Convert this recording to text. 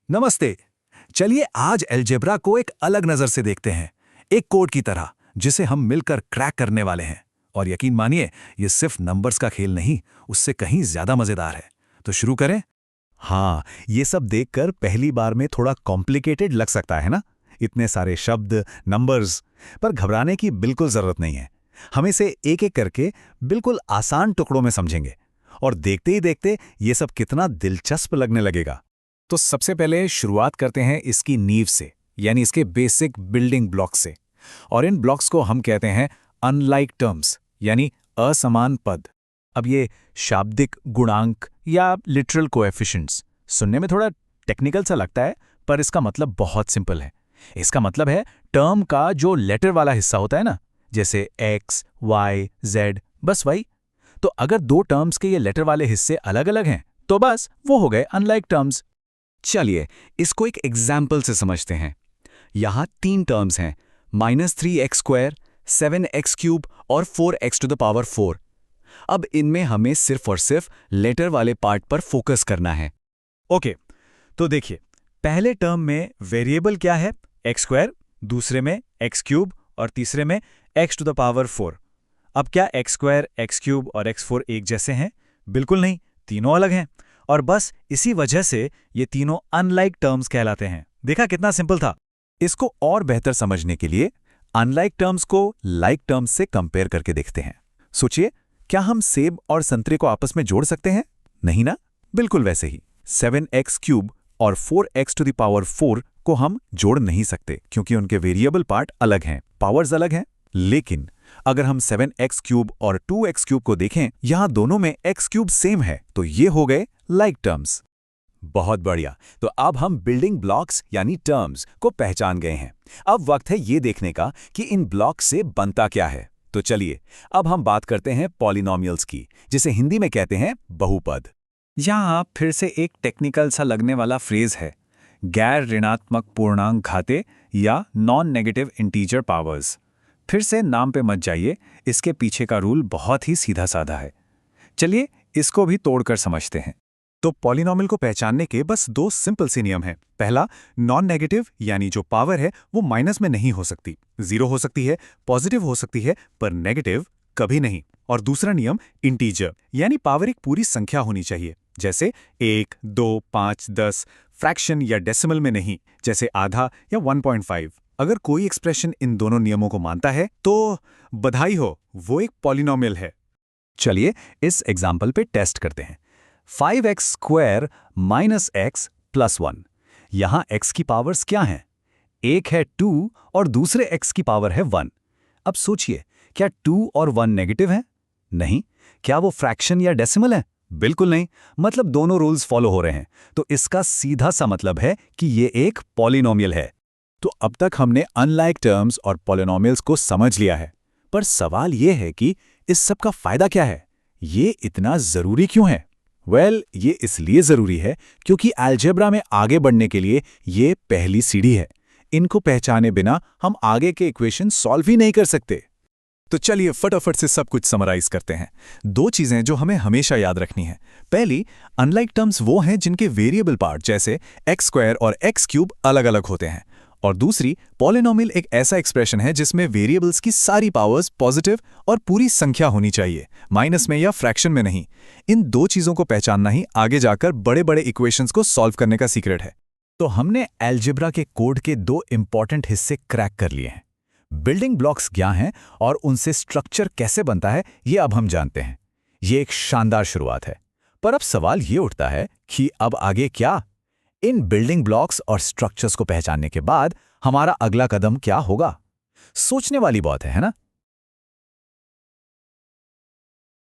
नमस्ते। चलिए आज अलजेब्रा को एक अलग नजर से देखते हैं, एक कोड की तरह जिसे हम मिलकर क्रैक करने वाले हैं। और यकीन मानिए, ये सिर्फ नंबर्स का खेल नहीं, उससे कहीं ज्यादा मजेदार है। तो शुरू करें। हाँ, ये सब देखकर पहली बार में थोड़ा कॉम्प्लिकेटेड लग सकता है ना? इतने सारे शब्द, नंबर्स। पर घबराने की बिल्कुल जरूरत नहीं है। हम इसे एक एक करके बिल्कुल आसान टुकड़ों में समझेंगे और देखते ही देखते ये सब कितना दिलचस्प लगने लगेगा। तो सबसे पहले शुरुआत करते हैं इसकी नींव से, यानी इसके बेसिक बिल्डिंग ब्लॉक से। और इन ब्लॉक्स को हम कहते हैं अनलाइक टर्म्स, यानी असमान पद। अब ये शाब्दिक गुणांक या लिटरल कोएफिशिएंट्स सुनने में थोड़ा टेक्निकल सा लगता है, पर इसका मतलब बहुत सिंपल है। इसका मतलब है टर्म का जो लेटर वाला हिस्सा होता है ना, जैसे एक्स, वाई, जेड, बस वही। तो अगर दो टर्म्स के ये लेटर वाले हिस्से अलग अलग हैं, तो बस वो हो गए अनलाइक टर्म्स। चलिए, इसको एक एग्जाम्पल से समझते हैं। यहाँ 3 टर्म्स हैं, -3x², 7x³ और 4x⁴। अब इनमें हमें सिर्फ और सिर्फ लेटर वाले पार्ट पर फोकस करना है। ओके, तो देखिए, पहले टर्म में वेरिएबल क्या है? x², दूसरे में x³ और तीसरे में x⁴। अब क्या x² x³ और x4 एक जैसे हैं? बिल्कुल नहीं, तीनों अलग हैं। और बस इसी वजह से ये तीनों अनलाइक टर्म्स कहलाते हैं। देखा कितना सिंपल था। इसको और बेहतर समझने के लिए अनलाइक टर्म्स को लाइक टर्म्स से कंपेयर करके देखते हैं। सोचिए, क्या हम सेब और संतरे को आपस में जोड़ सकते हैं? नहीं ना? बिल्कुल वैसे ही 7x³ और 4x⁴ को हम जोड़ नहीं सकते, क्योंकि उनके वेरिएबल पार्ट अलग हैं, पावर्स अलग हैं। लेकिन अगर हम 7x³ और 2x³ को देखें, यहां दोनों में x³ सेम है, तो ये हो गए लाइक टर्म्स। बहुत बढ़िया। तो अब हम बिल्डिंग ब्लॉक्स यानी टर्म्स को पहचान गए हैं। अब वक्त है ये देखने का कि इन ब्लॉक्स से बनता क्या है। तो चलिए, अब हम बात करते हैं पॉलिनॉमियल्स की, जिसे हिंदी में कहते हैं बहुपद। यहाँ फिर से एक टेक्निकल सा लगने वाला फ्रेज है, गैर ऋणात्मक पूर्णांक घाते या नॉन नेगेटिव इंटीजर पावर्स। फिर से नाम पे मत जाइए, इसके पीछे का रूल बहुत ही सीधा साधा है। चलिए इसको भी तोड़कर समझते हैं। तो पॉलिनॉमियल को पहचानने के बस 2 सिंपल से नियम हैं। पहला, नॉन नेगेटिव यानी जो पावर है वो माइनस में नहीं हो सकती, 0 हो सकती है, पॉजिटिव हो सकती है, पर नेगेटिव कभी नहीं। और दूसरा नियम, इंटीजर यानी पावर एक पूरी संख्या होनी चाहिए, जैसे 1, 2, 5, 10, फ्रैक्शन या डेसिमल में नहीं, जैसे आधा या 1.5। अगर कोई एक्सप्रेशन इन दोनों नियमों को मानता है तो बधाई हो, वो एक पॉलिनॉमियल है। चलिए इस एग्जाम्पल पे टेस्ट करते हैं। 5x² - x + 1। यहां x की पावर्स क्या हैं? एक है 2 और दूसरे x की पावर है 1। अब सोचिए, क्या 2 और 1 नेगेटिव हैं? नहीं। क्या वो फ्रैक्शन या डेसिमल है? बिल्कुल नहीं। मतलब दोनों रूल्स फॉलो हो रहे हैं। तो इसका सीधा सा मतलब है कि ये एक पॉलिनॉमियल है। तो अब तक हमने अनलाइक टर्म्स और पॉलिनॉमियल्स को समझ लिया है, पर सवाल ये है कि इस सब का फायदा क्या है? ये इतना जरूरी क्यों है? ये इसलिए जरूरी है क्योंकि अलजेब्रा में आगे बढ़ने के लिए ये पहली सीढ़ी है। इनको पहचाने बिना हम आगे के इक्वेशन सॉल्व ही नहीं कर सकते। तो चलिए फटाफट से सब कुछ समराइज करते हैं। 2 चीजें जो हमें हमेशा याद रखनी है। पहली, अनलाइक टर्म्स वो हैं जिनके वेरिएबल पार्ट जैसे x² और x³ अलग अलग होते हैं। और दूसरी, पॉलिनॉमियल एक ऐसा एक्सप्रेशन है जिसमें वेरिएबल्स की सारी पावर्स पॉजिटिव और पूरी संख्या होनी चाहिए, माइनस में या फ्रैक्शन में नहीं। इन 2 चीजों को पहचानना ही आगे जाकर बड़े बड़े इक्वेशंस को सॉल्व करने का सीक्रेट है। तो हमने अलजेब्रा के कोड के 2 इंपॉर्टेंट हिस्से क्रैक कर लिए हैं। बिल्डिंग ब्लॉक्स क्या हैं और उनसे स्ट्रक्चर कैसे बनता है, ये अब हम जानते हैं। ये एक शानदार शुरुआत है। पर अब सवाल ये उठता है कि अब आगे क्या? इन बिल्डिंग ब्लॉक्स और स्ट्रक्चर्स को पहचानने के बाद हमारा अगला कदम क्या होगा? सोचने वाली बात है ना?